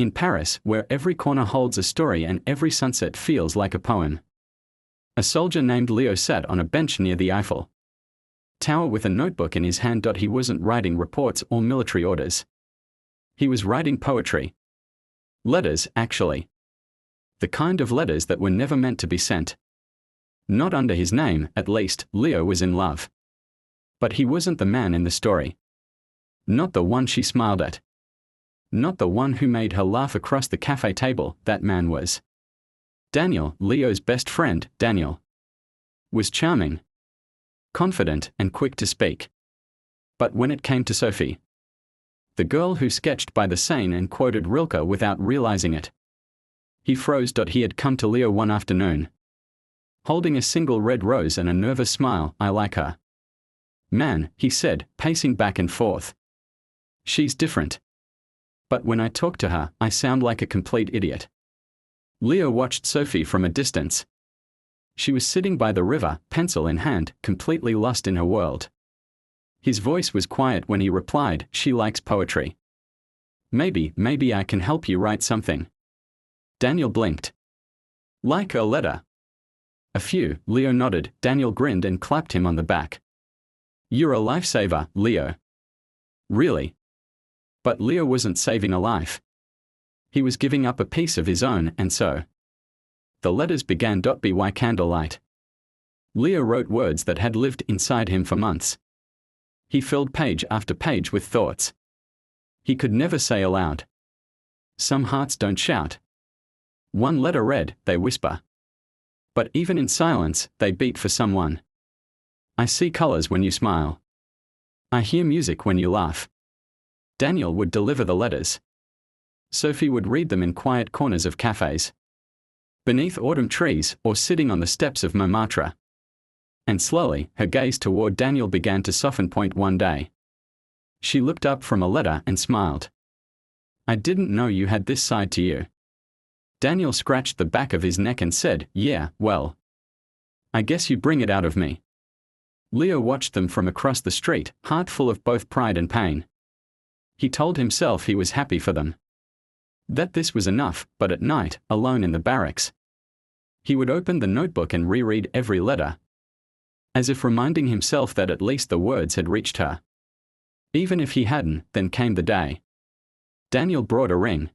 In Paris, where every corner holds a story and every sunset feels like a poem. A soldier named Leo sat on a bench near the Eiffel Tower with a notebook in his hand. He wasn't writing reports or military orders. He was writing poetry. Letters, actually. The kind of letters that were never meant to be sent. Not under his name, at least. Leo was in love. But he wasn't the man in the story. Not the one she smiled at. Not the one who made her laugh across the cafe table. That man was Daniel, Leo's best friend. Daniel was charming, confident, and quick to speak. But when it came to Sophie, the girl who sketched by the Seine and quoted Rilke without realizing it, he froze. He had come to Leo one afternoon, holding a single red rose and a nervous smile. I like her. Man, he said, pacing back and forth. She's different. But when I talk to her, I sound like a complete idiot. Leo watched Sophie from a distance. She was sitting by the river, pencil in hand, completely lost in her world. His voice was quiet when he replied, she likes poetry. Maybe I can help you write something. Daniel blinked. Like a letter? A few, Leo nodded. Daniel grinned and clapped him on the back. You're a lifesaver, Leo. Really? But Leo wasn't saving a life. He was giving up a piece of his own, and so the letters began. By candlelight, Leo wrote words that had lived inside him for months. He filled page after page with thoughts he could never say aloud. Some hearts don't shout. One letter read, they whisper. But even in silence, they beat for someone. I see colors when you smile. I hear music when you laugh. Daniel would deliver the letters. Sophie would read them in quiet corners of cafes, beneath autumn trees, or sitting on the steps of Montmartre. And slowly, her gaze toward Daniel began to soften. One day, she looked up from a letter and smiled. I didn't know you had this side to you. Daniel scratched the back of his neck and said, yeah, well, I guess you bring it out of me. Leo watched them from across the street, heart full of both pride and pain. He told himself he was happy for them, that this was enough. But at night, alone in the barracks, he would open the notebook and reread every letter, as if reminding himself that at least the words had reached her. Even if he hadn't, then came the day. Daniel brought a ring.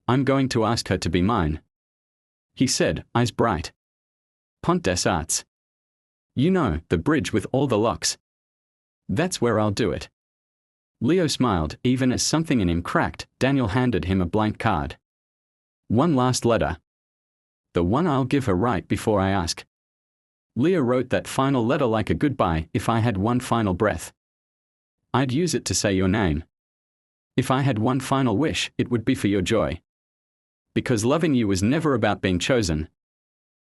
I'm going to ask her to be mine, he said, eyes bright. Pont des Arts. You know, the bridge with all the locks. That's where I'll do it. Leo smiled, even as something in him cracked. Daniel handed him a blank card. One last letter. The one I'll give her right before I ask. Leo wrote that final letter like a goodbye. If I had one final breath, I'd use it to say your name. If I had one final wish, it would be for your joy. Because loving you was never about being chosen.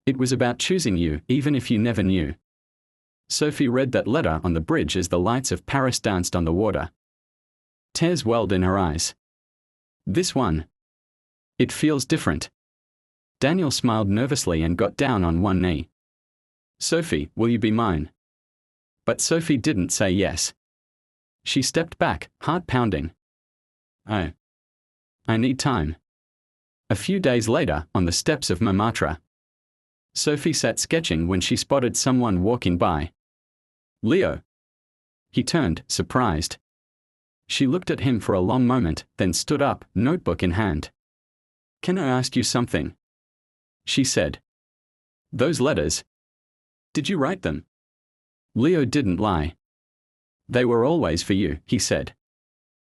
It was about choosing you, even if you never knew. Sophie read that letter on the bridge as the lights of Paris danced on the water. Tears welled in her eyes. This one. It feels different. Daniel smiled nervously and got down on one knee. Sophie, will you be mine? But Sophie didn't say yes. She stepped back, heart pounding. Oh. I need time. A few days later, on the steps of Montmartre, Sophie sat sketching when she spotted someone walking by. Leo. He turned, surprised. She looked at him for a long moment, then stood up, notebook in hand. Can I ask you something? She said. Those letters. Did you write them? Leo didn't lie. They were always for you, he said.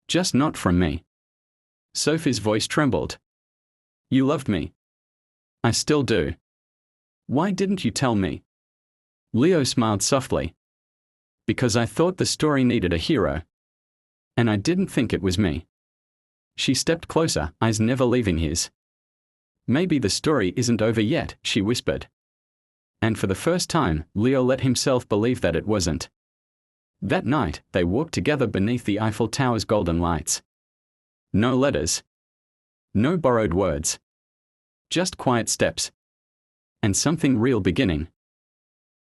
Just not from me. Sophie's voice trembled. You loved me. I still do. Why didn't you tell me? Leo smiled softly. Because I thought the story needed a hero. And I didn't think it was me. She stepped closer, eyes never leaving his. Maybe the story isn't over yet, she whispered. And for the first time, Leo let himself believe that it wasn't. That night, they walked together beneath the Eiffel Tower's golden lights. No letters. No borrowed words. Just quiet steps. And something real beginning.